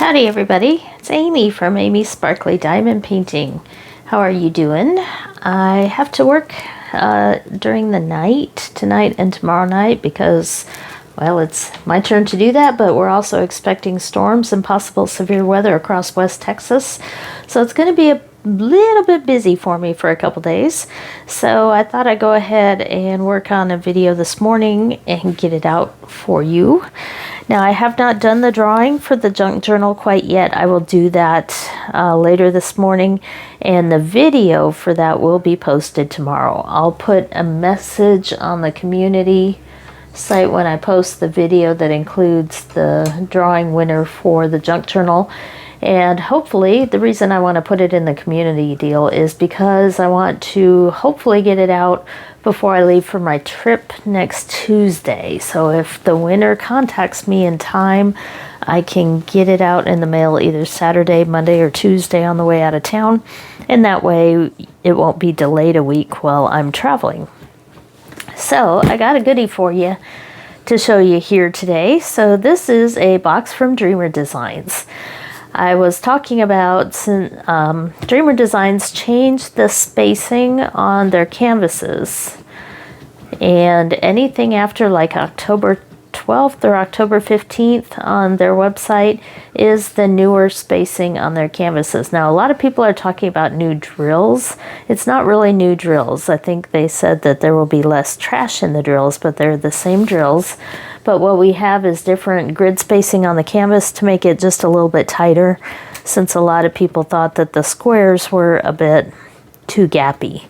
Howdy everybody, it's Amy from Amy's Sparkly Diamond Painting. How are you doing? I have to work during the night, tonight and tomorrow night, because, well, it's my turn to do that, but we're also expecting storms and possible severe weather across West Texas. So it's going to be a little bit busy for me for a couple days. So I thought I'd go ahead and work on a video this morning and get it out for you. Now, I have not done the drawing for the junk journal quite yet. I will do that later this morning, and the video for that will be posted tomorrow. I'll put a message on the community site when I post the video that includes the drawing winner for the junk journal. And hopefully, the reason I want to put it in the community deal is because I want to hopefully get it out before I leave for my trip next Tuesday. So if the winner contacts me in time, I can get it out in the mail either Saturday, Monday, or Tuesday on the way out of town. And that way it won't be delayed a week while I'm traveling. So I got a goodie for you to show you here today. So this is a box from Dreamer Designs. I was talking about Dreamer Designs changed the spacing on their canvases, and anything after like October 12th or October 15th on their website is the newer spacing on their canvases. Now, a lot of people are talking about new drills. It's not really new drills. I think they said that there will be less trash in the drills, but they're the same drills. But what we have is different grid spacing on the canvas to make it just a little bit tighter, since a lot of people thought that the squares were a bit too gappy.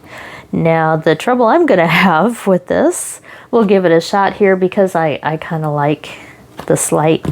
Now, the trouble I'm going to have with this, we'll give it a shot here because I kind of like the slight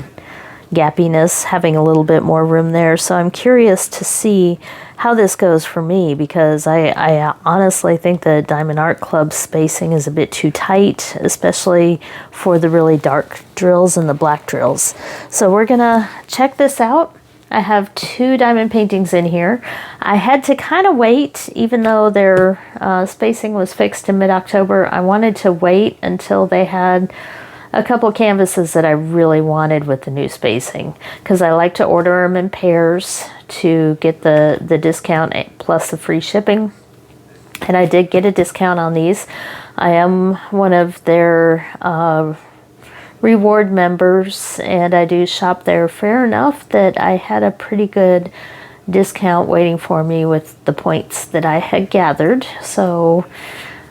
gappiness, having a little bit more room there. So I'm curious to see how this goes for me, because I honestly think the Diamond Art Club spacing is a bit too tight, especially for the really dark drills and the black drills. So we're gonna check this out. I have two diamond paintings in here. I had to kind of wait, even though their spacing was fixed in mid-October. I wanted to wait until they had a couple canvases that I really wanted with the new spacing, because I like to order them in pairs to get the discount plus the free shipping. And I did get a discount on these. I am one of their reward members, and I do shop there fair enough that I had a pretty good discount waiting for me with the points that I had gathered. So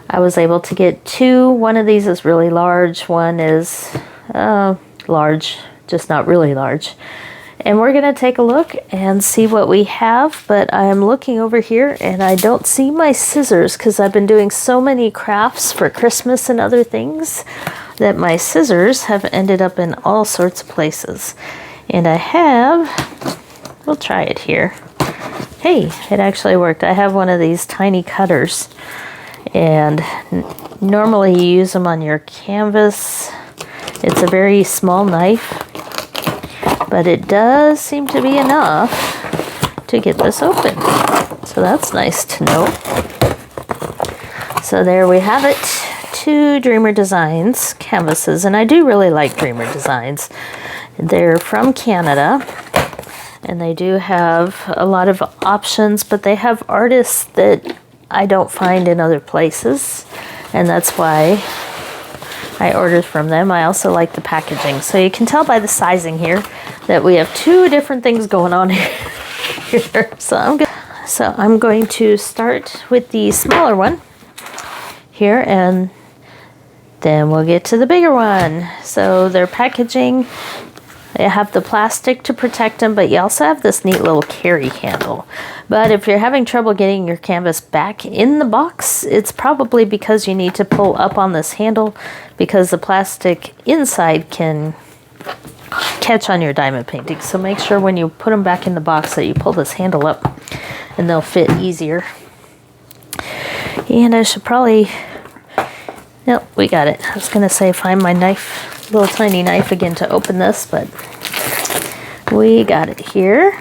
I was able to get two. One of these is really large. One is large, just not really large. And we're going to take a look and see what we have. But I'm looking over here and I don't see my scissors, because I've been doing so many crafts for Christmas and other things that my scissors have ended up in all sorts of places. And I have, we'll try it here. Hey, it actually worked. I have one of these tiny cutters. And normally you use them on your canvas. It's a very small knife, but it does seem to be enough to get this open. So that's nice to know. So there we have it. Two Dreamer Designs canvases, and I do really like Dreamer Designs. They're from Canada, and they do have a lot of options, but they have artists that I don't find in other places, and that's why I ordered from them. I also like the packaging. So you can tell by the sizing here that we have two different things going on here. So I'm going to start with the smaller one here, and then we'll get to the bigger one. So their packaging, they have the plastic to protect them, but you also have this neat little carry handle. But if you're having trouble getting your canvas back in the box, it's probably because you need to pull up on this handle, because the plastic inside can catch on your diamond painting. So make sure when you put them back in the box that you pull this handle up, and they'll fit easier. And I should probably, nope, we got it. I was gonna say find my knife, little tiny knife again to open this, but we got it here.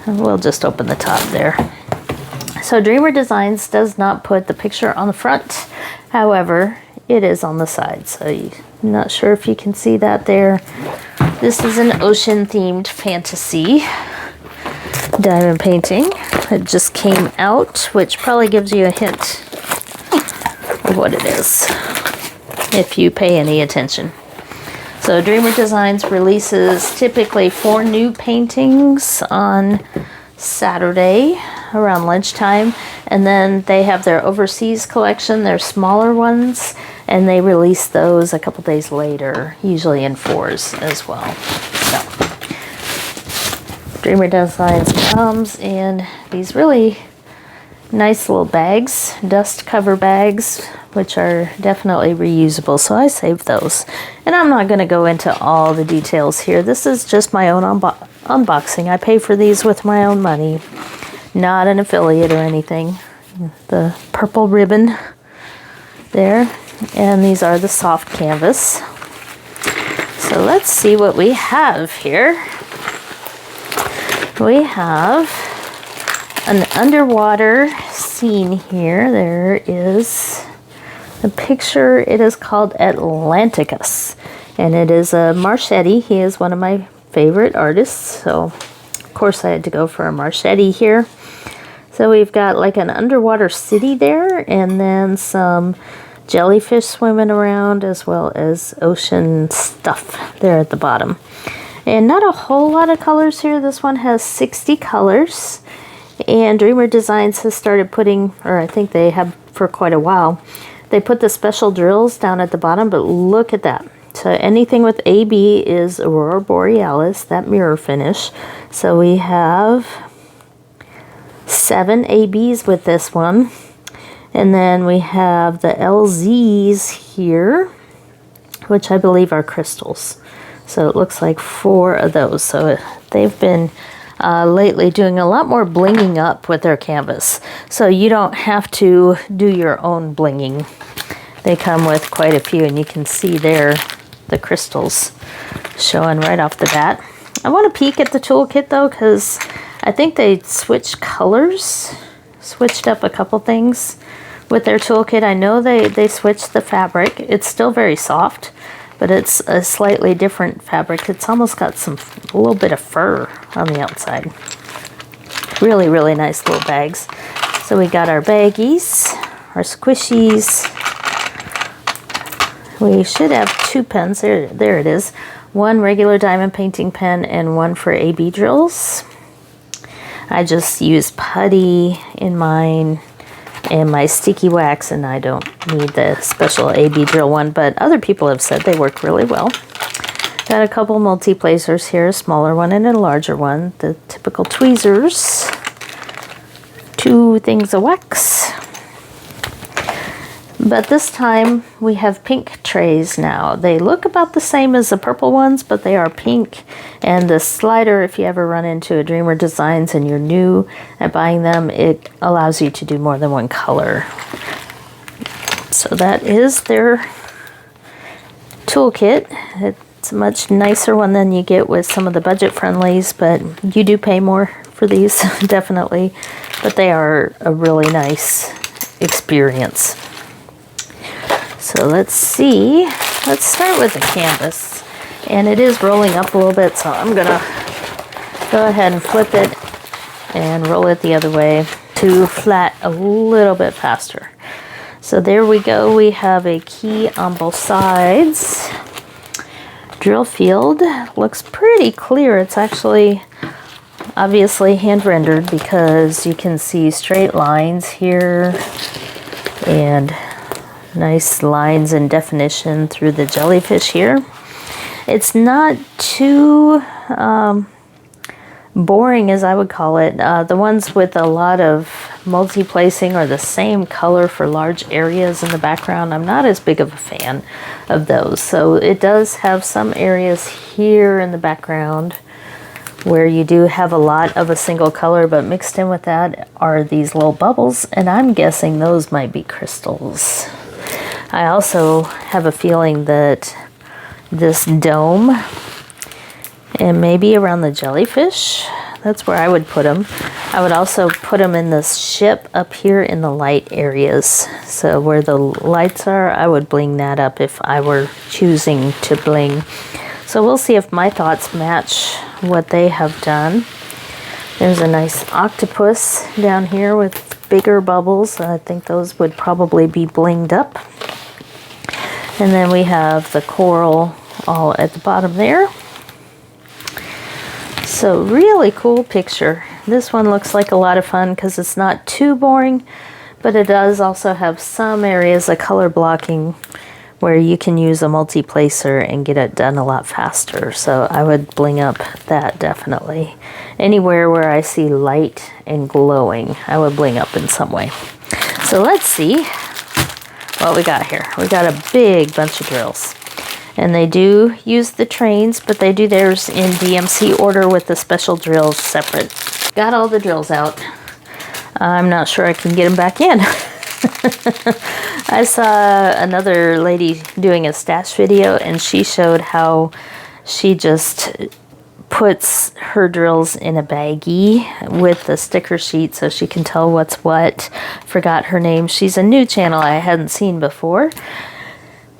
And we'll just open the top there. So Dreamer Designs does not put the picture on the front. However, it is on the side. So I'm not sure if you can see that there. This is an ocean-themed fantasy diamond painting. It just came out, which probably gives you a hint of what it is, if you pay any attention. So Dreamer Designs releases typically 4 new paintings on Saturday around lunchtime, and then they have their overseas collection, their smaller ones, and they release those a couple days later, usually in 4s as well. So Dreamer Designs comes in these really nice little bags, dust cover bags, which are definitely reusable, so I saved those. And I'm not going to go into all the details here. This is just my own unboxing. I pay for these with my own money, not an affiliate or anything. The purple ribbon there, and these are the soft canvas. So let's see what we have here. We have an underwater scene here. There is a picture. It is called Atlanticus, and it is a Marchetti. He is one of my favorite artists, so of course I had to go for a Marchetti here. So we've got like an underwater city there, and then some jellyfish swimming around, as well as ocean stuff there at the bottom. And not a whole lot of colors here. This one has 60 colors. And Dreamer Designs has started putting, or I think they have for quite a while, they put the special drills down at the bottom, but look at that. So anything with AB is Aurora Borealis, that mirror finish. So we have 7 ABs with this one. And then we have the LZs here, which I believe are crystals. So it looks like 4 of those. So they've been lately doing a lot more blinging up with their canvas. So you don't have to do your own blinging. They come with quite a few, and you can see there the crystals showing right off the bat. I want to peek at the toolkit though, because I think they switched colors, switched up a couple things with their toolkit. I know they switched the fabric. It's still very soft, but it's a slightly different fabric. It's almost got a little bit of fur on the outside. Really, really nice little bags. So we got our baggies, our squishies. We should have 2 pens. There it is. 1 regular diamond painting pen and 1 for AB drills. I just use putty in mine and my sticky wax, and I don't need the special AB drill one, but other people have said they work really well. Got a couple multi-placers here, a smaller one and a larger one, the typical tweezers, 2 things of wax. But this time we have pink trays now. They look about the same as the purple ones, but they are pink. And the slider, if you ever run into a Dreamer Designs and you're new at buying them, it allows you to do more than one color. So that is their toolkit. It's a much nicer one than you get with some of the budget friendlies, but you do pay more for these, definitely. But they are a really nice experience. So let's see, let's start with the canvas. And it is rolling up a little bit, so I'm gonna go ahead and flip it and roll it the other way to flat a little bit faster. So there we go, we have a key on both sides. Drill field looks pretty clear. It's actually obviously hand rendered because you can see straight lines here and nice lines and definition through the jellyfish here. It's not too boring, as I would call it. The ones with a lot of multi-placing are the same color for large areas in the background. I'm not as big of a fan of those. So it does have some areas here in the background where you do have a lot of a single color, but mixed in with that are these little bubbles, and I'm guessing those might be crystals. I also have a feeling that this dome, and maybe around the jellyfish, that's where I would put them. I would also put them in this ship up here in the light areas. So where the lights are, I would bling that up if I were choosing to bling So we'll see if my thoughts match what they have done. There's a nice octopus down here with bigger bubbles. I think those would probably be blinged up. And then we have the coral all at the bottom there. So really cool picture. This one looks like a lot of fun because it's not too boring, but it does also have some areas of color blocking where you can use a multi-placer and get it done a lot faster. So I would bling up that definitely. Anywhere where I see light and glowing, I would bling up in some way. So let's see what we got here. We got a big bunch of drills. And they do use the trains, but they do theirs in DMC order with the special drills separate. Got all the drills out. I'm not sure I can get them back in. I saw another lady doing a stash video, and she showed how she just puts her drills in a baggie with the sticker sheet so she can tell what's what. Forgot her name. She's a new channel I hadn't seen before.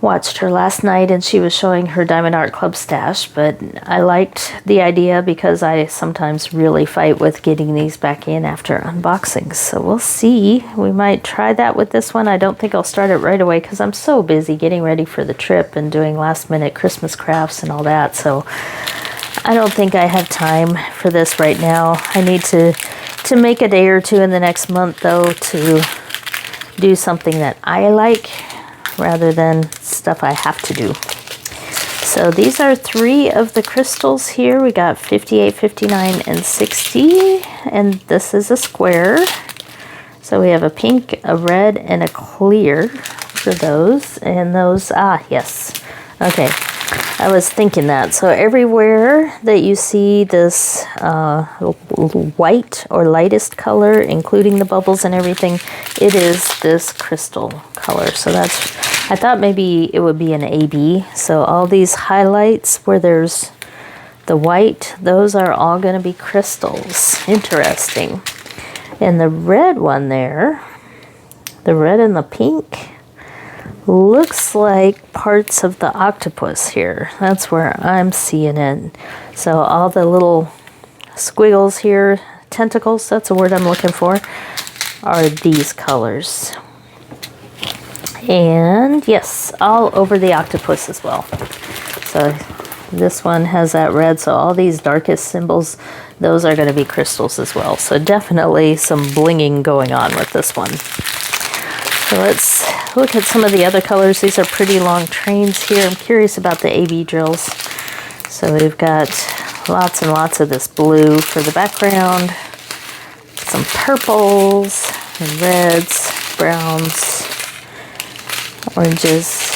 Watched her last night and she was showing her Diamond Art Club stash, but I liked the idea because I sometimes really fight with getting these back in after unboxings. So we'll see. We might try that with this one. I don't think I'll start it right away because I'm so busy getting ready for the trip and doing last minute Christmas crafts and all that. So I don't think I have time for this right now. I need to make a day or two in the next month though to do something that I like rather than stuff I have to do. So these are 3 of the crystals here. We got 58, 59, and 60, and this is a square. So we have a pink, a red, and a clear for those. And those, yes. Okay, I was thinking that. So everywhere that you see this white or lightest color, including the bubbles and everything, it is this crystal color. So that's, I thought maybe it would be an AB. So all these highlights where there's the white, those are all going to be crystals. Interesting. And the red one there, the red and the pink, looks like parts of the octopus here. That's where I'm seeing it. So all the little squiggles here, tentacles, that's the word I'm looking for, are these colors. And yes, all over the octopus as well. So this one has that red, so all these darkest symbols, those are going to be crystals as well. So definitely some blinging going on with this one. So let's look at some of the other colors. These are pretty long trains here. I'm curious about the AB drills. So we've got lots and lots of this blue for the background, some purples and reds, browns, oranges.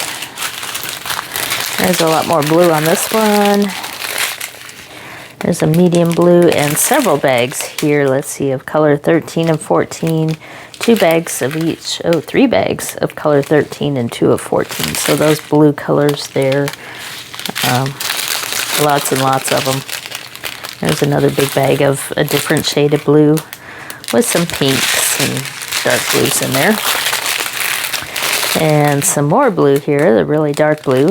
There's a lot more blue on this one. There's a medium blue and several bags here. Let's see, of color 13 and 14. 2 bags of each. Oh, 3 bags of color 13 and 2 of 14. So those blue colors there. Lots and lots of them. There's another big bag of a different shade of blue with some pinks and dark blues in there. And some more blue here, the really dark blue.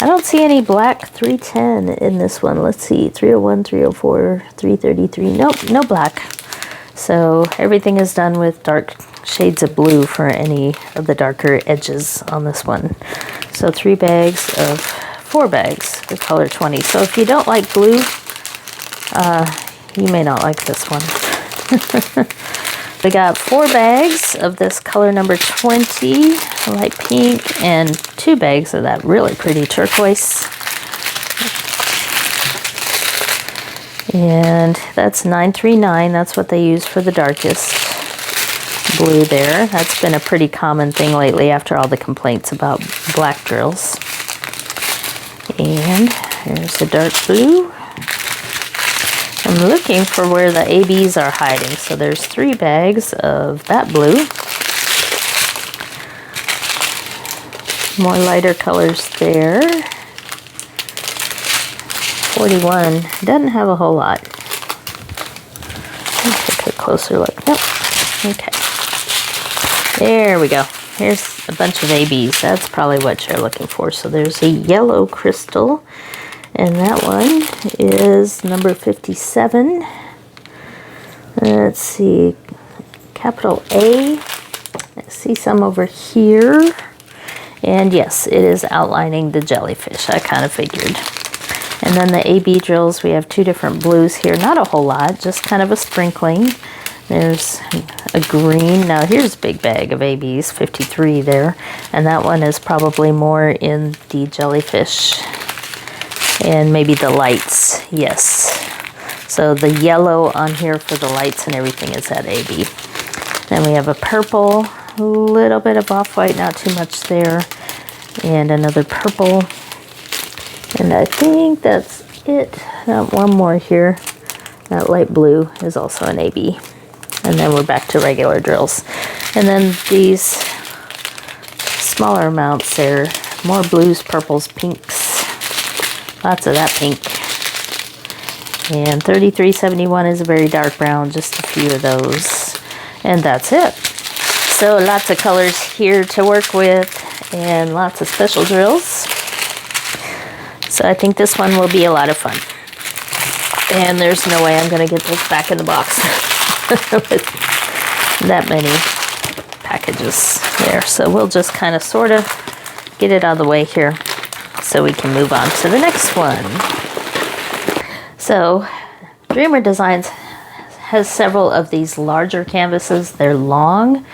I don't see any black 310 in this one. Let's see, 301, 304, 333. Nope, no black. So everything is done with dark shades of blue for any of the darker edges on this one. So 4 bags of color 20. So if you don't like blue, you may not like this one. We got 4 bags of this color number 20, light pink, and 2 bags of that really pretty turquoise. And that's 939. That's what they use for the darkest blue there. That's been a pretty common thing lately after all the complaints about black drills. And here's the dark blue. I'm looking for where the ABs are hiding. So there's 3 bags of that blue. More lighter colors there. 41 doesn't have a whole lot. Let's take a closer look. Nope. Okay. There we go. Here's a bunch of ABs. That's probably what you're looking for. So there's a yellow crystal. And that one is number 57. Let's see, capital A. I see some over here. And yes, it is outlining the jellyfish. I kind of figured. And then the AB drills, we have 2 different blues here. Not a whole lot, just kind of a sprinkling. There's a green. Now here's a big bag of ABs, 53 there. And that one is probably more in the jellyfish and maybe the lights, yes. So the yellow on here for the lights and everything is that AB. Then we have a purple, a little bit of off-white, not too much there. And another purple. And I think that's it. One more here. That light blue is also an AB. And then we're back to regular drills. And then these smaller amounts there, more blues, purples, pinks. Lots of that pink. And 3371 is a very dark brown, just a few of those. And that's it. So lots of colors here to work with and lots of special drills. So I think this one will be a lot of fun. And there's no way I'm going to get this back in the box with that many packages there. So we'll just kind of sort of get it out of the way here so we can move on to the next one. So Dreamer Designs has several of these larger canvases. They're long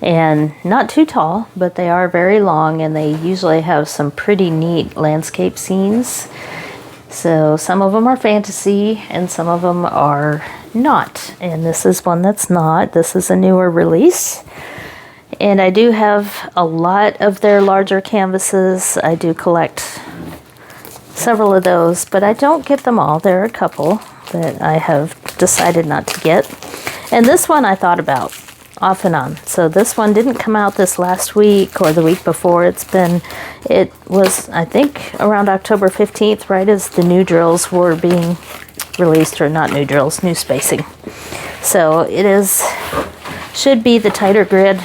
and not too tall, but they are very long, and they usually have some pretty neat landscape scenes. So some of them are fantasy and some of them are not. And this is one that's not. This is a newer release. And I do have a lot of their larger canvases. I do collect several of those, but I don't get them all. There are a couple that I have decided not to get. And this one I thought about off and on. So this one didn't come out this last week or the week before. It was, I think, around October 15th, right as the new drills were being released, or not new drills, new spacing. So it should be the tighter grid,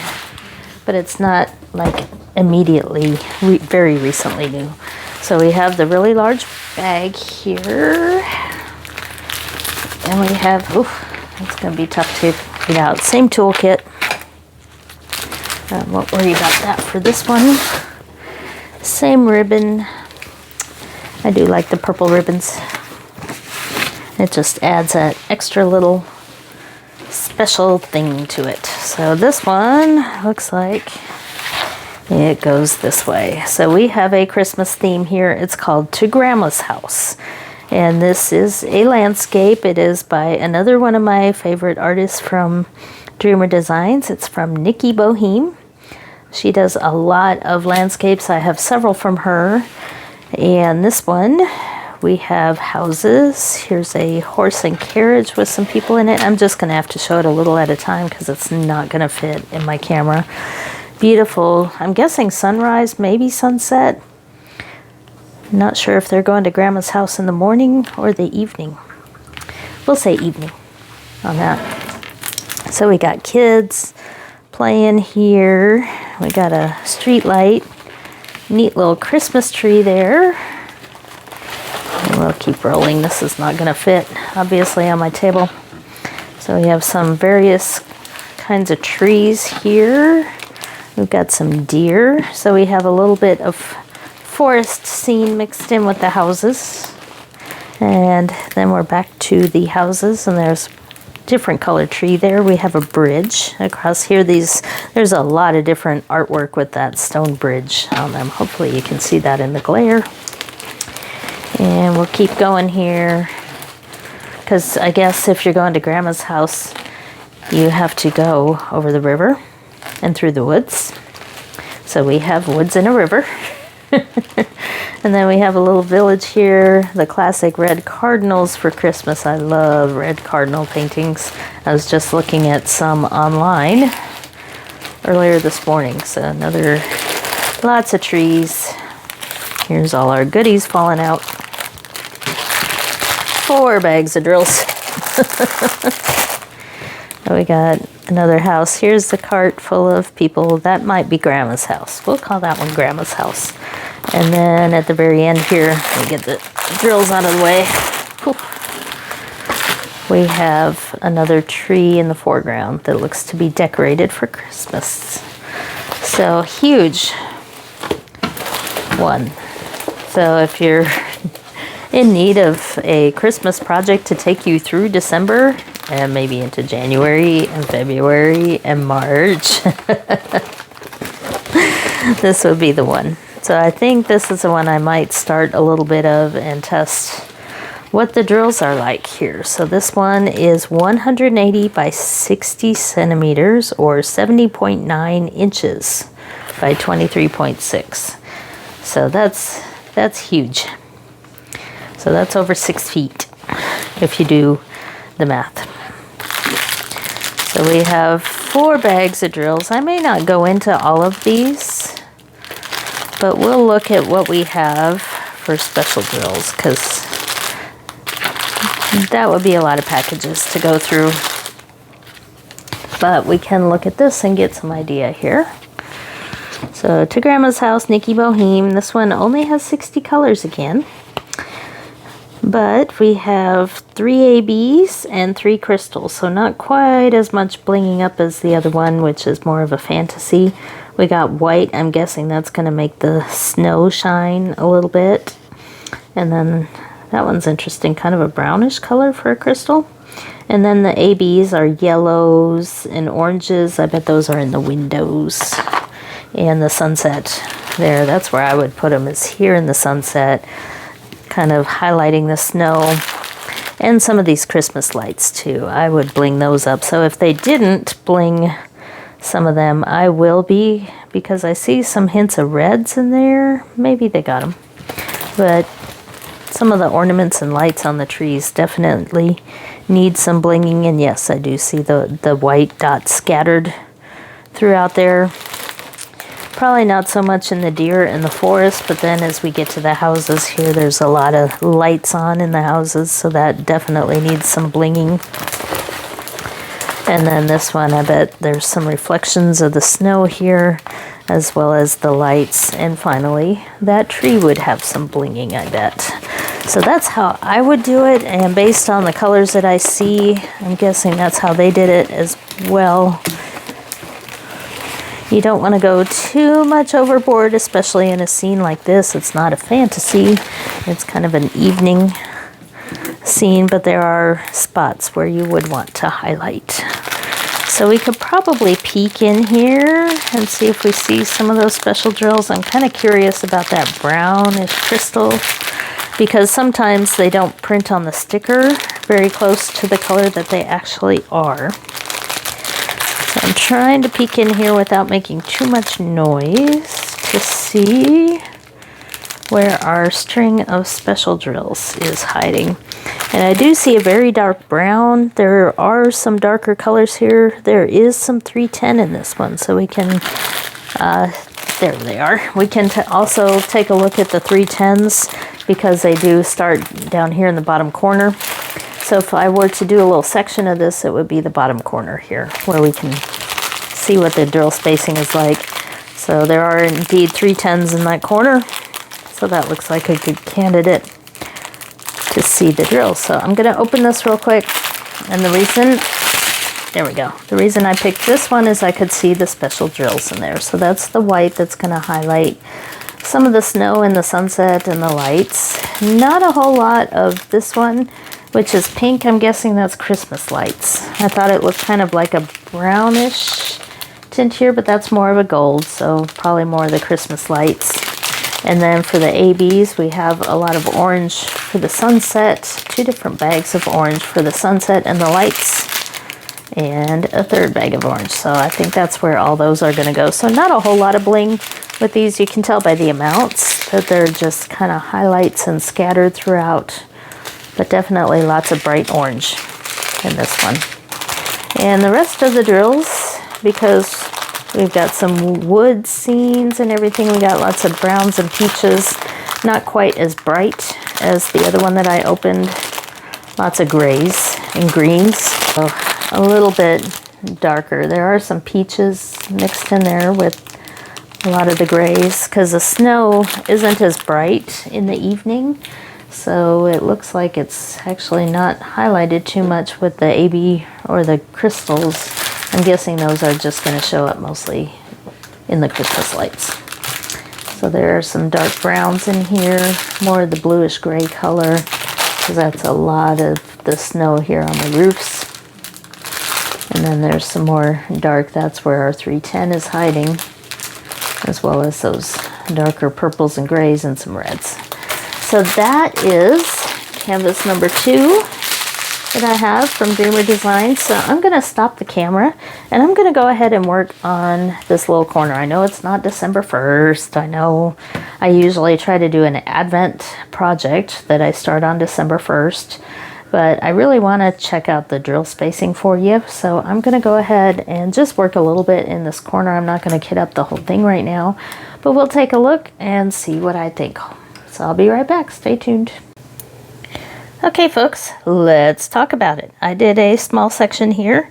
but it's not like immediately, very recently new. So we have the really large bag here. And we have, it's going to be tough to get out. Same toolkit. Won't worry about that for this one. Same ribbon. I do like the purple ribbons. It just adds that extra little special thing to it. So this one looks like it goes this way. So we have a Christmas theme here. It's called To Grandma's House. And this is a landscape. It is by another one of my favorite artists from Dreamer Designs. It's from Nikki Boheme. She does a lot of landscapes. I have several from her. And this one, we have houses. Here's a horse and carriage with some people in it. I'm just going to have to show it a little at a time because it's not going to fit in my camera. Beautiful. I'm guessing sunrise, maybe sunset. Not sure if they're going to Grandma's house in the morning or the evening. We'll say evening on that. So we got kids playing here. We got a street light. Neat little Christmas tree there. And we'll keep rolling. This is not going to fit, obviously, on my table. So we have some various kinds of trees here. We've got some deer. So we have a little bit of forest scene mixed in with the houses. And then we're back to the houses, and there's different colored tree there. We have a bridge across here. There's a lot of different artwork with that stone bridge on them. Hopefully you can see that in the glare. And we'll keep going here, because I guess if you're going to Grandma's house, you have to go over the river and through the woods. So we have woods and a river. And then we have a little village here, the classic red cardinals for Christmas. I love red cardinal paintings. I was just looking at some online earlier this morning. So lots of trees. Here's all our goodies falling out. 4 bags of drills. We got another house. Here's the cart full of people. That might be Grandma's house. We'll call that one Grandma's house. And then at the very end here, we get the drills out of the way. Whew. We have another tree in the foreground that looks to be decorated for Christmas. So huge one. So if you're in need of a Christmas project to take you through December and maybe into January and February and March, this would be the one. So I think this is the one I might start a little bit of and test what the drills are like here. So this one is 180 by 60 centimeters or 70.9 inches by 23.6. So that's huge. So that's over 6 feet if you do the math. So we have 4 bags of drills. I may not go into all of these, but we'll look at what we have for special drills, because that would be a lot of packages to go through. But we can look at this and get some idea here. So To Grandma's House, Nikki Boheme. This one only has 60 colors again. But we have 3 ABs and 3 crystals, so not quite as much blinging up as the other one, which is more of a fantasy. We got white. I'm guessing that's going to make the snow shine a little bit. And then that one's interesting, kind of a brownish color for a crystal. And then the ABs are yellows and oranges. I bet those are in the windows. And the sunset there, that's where I would put them, is here in the sunset, kind of highlighting the snow. And some of these Christmas lights too, I would bling those up. So if they didn't bling some of them, I will be, because I see some hints of reds in there. Maybe they got them. But some of the ornaments and lights on the trees definitely need some blinging. And yes, I do see the white dots scattered throughout there. Probably not so much in the deer in the forest, but then as we get to the houses here, there's a lot of lights on in the houses, so that definitely needs some blinging. And then this one, I bet there's some reflections of the snow here, as well as the lights. And finally, that tree would have some blinging, I bet. So that's how I would do it, and based on the colors that I see, I'm guessing that's how they did it as well. You don't want to go too much overboard, especially in a scene like this. It's not a fantasy. It's kind of an evening scene, but there are spots where you would want to highlight. So we could probably peek in here and see if we see some of those special drills. I'm kind of curious about that brownish crystal, because sometimes they don't print on the sticker very close to the color that they actually are. I'm trying to peek in here without making too much noise to see where our string of special drills is hiding. And I do see a very dark brown. There are some darker colors here. There is some 310 in this one, so we can, there they are. We can also take a look at the 310s, because they do start down here in the bottom corner. So if I were to do a little section of this, it would be the bottom corner here, where we can see what the drill spacing is like. So there are indeed 310s in that corner. So that looks like a good candidate to see the drill. So I'm going to open this real quick. And the reason, there we go. The reason I picked this one is I could see the special drills in there. So that's the white that's going to highlight some of the snow and the sunset and the lights. Not a whole lot of this one, which is pink. I'm guessing that's Christmas lights. I thought it looked kind of like a brownish tint here, but that's more of a gold, so probably more of the Christmas lights. And then for the ABs, we have a lot of orange for the sunset, 2 different bags of orange for the sunset and the lights, and a 3rd bag of orange. So I think that's where all those are going to go. So not a whole lot of bling with these. You can tell by the amounts that they're just kind of highlights and scattered throughout. But definitely lots of bright orange in this one. And the rest of the drills, because we've got some wood scenes and everything, we got lots of browns and peaches, not quite as bright as the other one that I opened. Lots of grays and greens, so a little bit darker. There are some peaches mixed in there with a lot of the grays, because the snow isn't as bright in the evening. So it looks like it's actually not highlighted too much with the AB or the crystals. I'm guessing those are just going to show up mostly in the Christmas lights. So there are some dark browns in here, more of the bluish gray color, because that's a lot of the snow here on the roofs. And then there's some more dark, that's where our 310 is hiding, as well as those darker purples and grays and some reds. So that is canvas number 2 that I have from Dreamer Designs. So I'm going to stop the camera and I'm going to go ahead and work on this little corner. I know it's not December 1st. I know I usually try to do an Advent project that I start on December 1st, but I really want to check out the drill spacing for you. So I'm going to go ahead and just work a little bit in this corner. I'm not going to kit up the whole thing right now, but we'll take a look and see what I think. So I'll be right back. Stay tuned. Okay, folks, let's talk about it. I did a small section here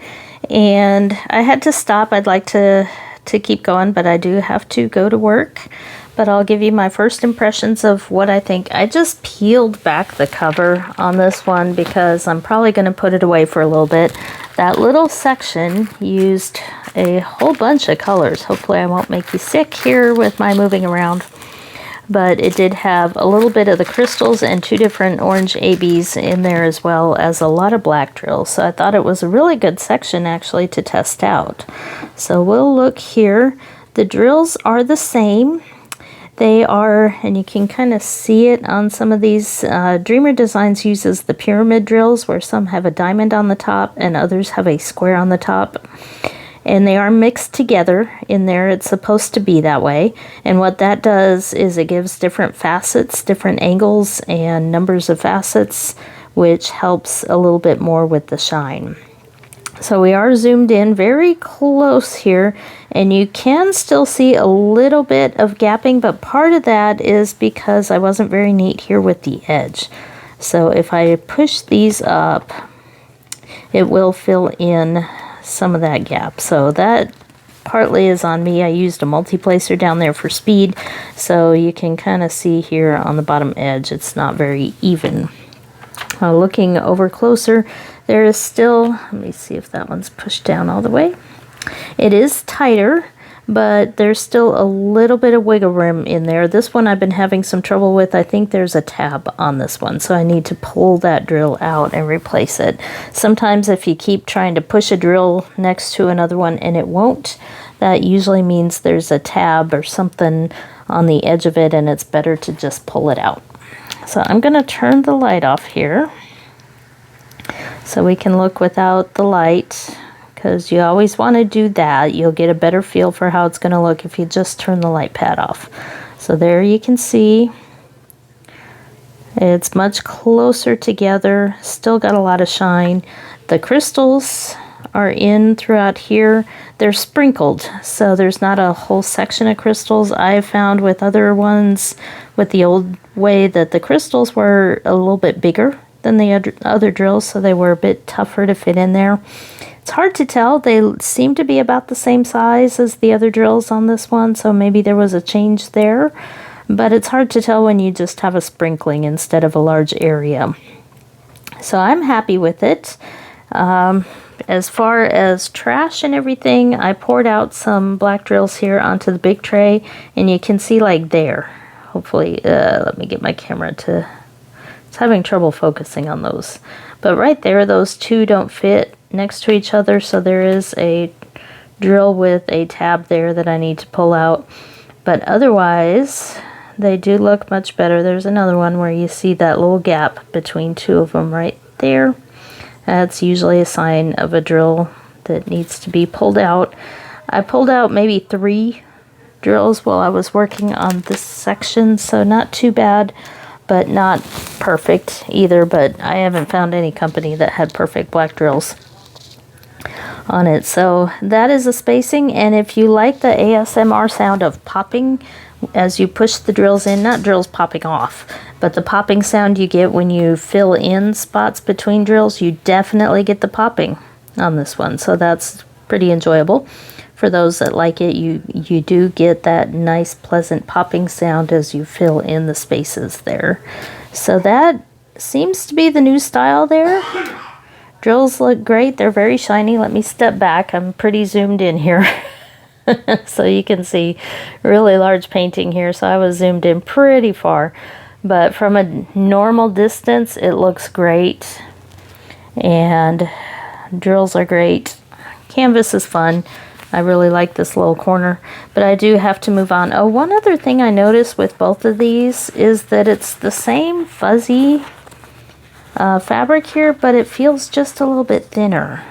and I had to stop. I'd like to keep going, but I do have to go to work. But I'll give you my first impressions of what I think. I just peeled back the cover on this one because I'm probably going to put it away for a little bit. That little section used a whole bunch of colors. Hopefully I won't make you sick here with my moving around. But it did have a little bit of the crystals and 2 different orange ABs in there, as well as a lot of black drills. So I thought it was a really good section actually to test out. So we'll look here. The drills are the same. They are, and you can kind of see it on some of these. Dreamer Designs uses the pyramid drills where some have a diamond on the top and others have a square on the top. And they are mixed together in there. It's supposed to be that way. And what that does is it gives different facets, different angles and numbers of facets, which helps a little bit more with the shine. So we are zoomed in very close here, and you can still see a little bit of gapping, but part of that is because I wasn't very neat here with the edge. So if I push these up, it will fill in some of that gap. So that partly is on me. I used a multi-placer down there for speed, so you can kind of see here on the bottom edge it's not very even. Looking over closer, there is still, let me see if that one's pushed down all the way. It is tighter, but there's still a little bit of wiggle room in there. This one I've been having some trouble with. I think there's a tab on this one, so I need to pull that drill out and replace it. Sometimes if you keep trying to push a drill next to another one and it won't, that usually means there's a tab or something on the edge of it and it's better to just pull it out. So I'm going to turn the light off here so we can look without the light, because you always want to do that. You'll get a better feel for how it's going to look if you just turn the light pad off. So there you can see it's much closer together, still got a lot of shine. The crystals are in throughout here. They're sprinkled, so there's not a whole section of crystals. I have found with other ones with the old way that the crystals were a little bit bigger than the other drills, so they were a bit tougher to fit in there. It's hard to tell. They seem to be about the same size as the other drills on this one, so maybe there was a change there, but it's hard to tell when you just have a sprinkling instead of a large area. So I'm happy with it. As far as trash and everything, I poured out some black drills here onto the big tray, and you can see like there. Hopefully, let me get my camera to, it's having trouble focusing on those. But right there, those two don't fit next to each other, so there is a drill with a tab there that I need to pull out. But otherwise, they do look much better. There's another one where you see that little gap between two of them right there. That's usually a sign of a drill that needs to be pulled out. I pulled out maybe 3 drills while I was working on this section, so not too bad, but not perfect either. But I haven't found any company that had perfect black drills on it. So that is the spacing, and if you like the ASMR sound of popping as you push the drills in, not drills popping off, but the popping sound you get when you fill in spots between drills, you definitely get the popping on this one. So that's pretty enjoyable. For those that like it, you do get that nice pleasant popping sound as you fill in the spaces there. So that seems to be the new style there. Drills look great. They're very shiny. Let me step back. I'm pretty zoomed in here. So you can see really large painting here. So I was zoomed in pretty far. But from a normal distance, it looks great. And drills are great. Canvas is fun. I really like this little corner, but I do have to move on. Oh, one other thing I noticed with both of these is that it's the same fuzzy fabric here, but it feels just a little bit thinner.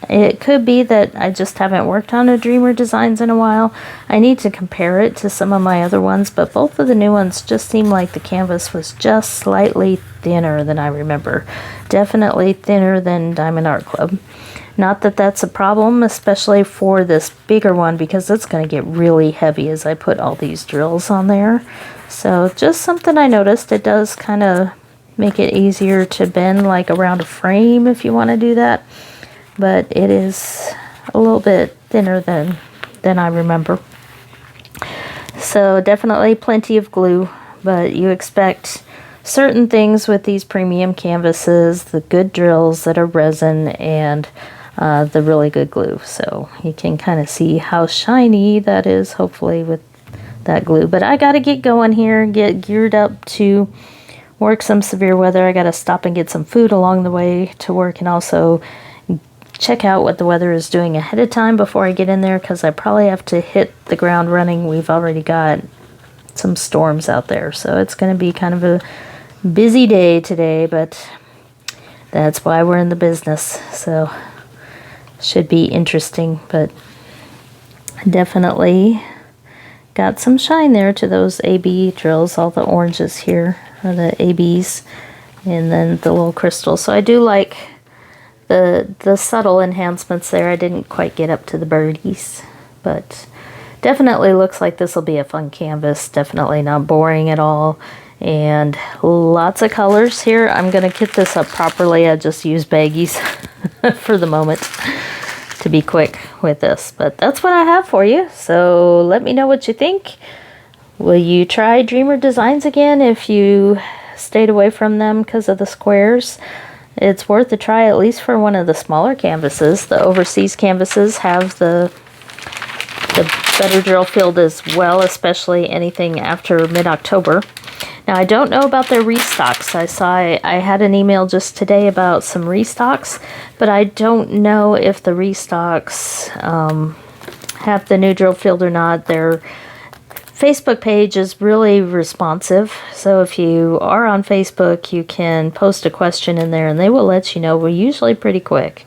It could be that I just haven't worked on a Dreamer Designs in a while. I need to compare it to some of my other ones, but both of the new ones just seem like the canvas was just slightly thinner than I remember. Definitely thinner than Diamond Art Club. Not that that's a problem, especially for this bigger one, because it's going to get really heavy as I put all these drills on there. So just something I noticed. It does kind of make it easier to bend like around a frame if you want to do that. But it is a little bit thinner than I remember. So definitely plenty of glue, but you expect certain things with these premium canvases, the good drills that are resin, and the really good glue. So you can kind of see how shiny that is, hopefully, with that glue. But I got to get going here, get geared up to work some severe weather. I got to stop and get some food along the way to work, and also check out what the weather is doing ahead of time before I get in there, because I probably have to hit the ground running. We've already got some storms out there, so it's going to be kind of a busy day today, but that's why we're in the business. So should be interesting, but definitely got some shine there to those AB drills, all the oranges here are the ABs, and then the little crystals. So I do like the subtle enhancements there. I didn't quite get up to the birdies, but definitely looks like this will be a fun canvas. Definitely not boring at all, and lots of colors here. I'm gonna kit this up properly. I just use baggies for the moment to be quick with this, but that's what I have for you. So let me know what you think. Will you try Dreamer Designs again if you stayed away from them because of the squares? It's worth a try, at least for one of the smaller canvases. The overseas canvases have the better drill field as well, especially anything after mid-October. Now, I don't know about their restocks. I had an email just today about some restocks, but I don't know if the restocks have the new drill field or not. Their Facebook page is really responsive, so if you are on Facebook, you can post a question in there and they will let you know. We're usually pretty quick.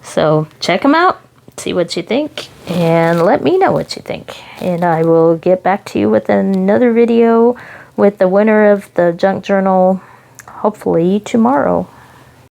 So check them out, see what you think, and let me know what you think. And I will get back to you with another video with the winner of the junk journal, hopefully tomorrow.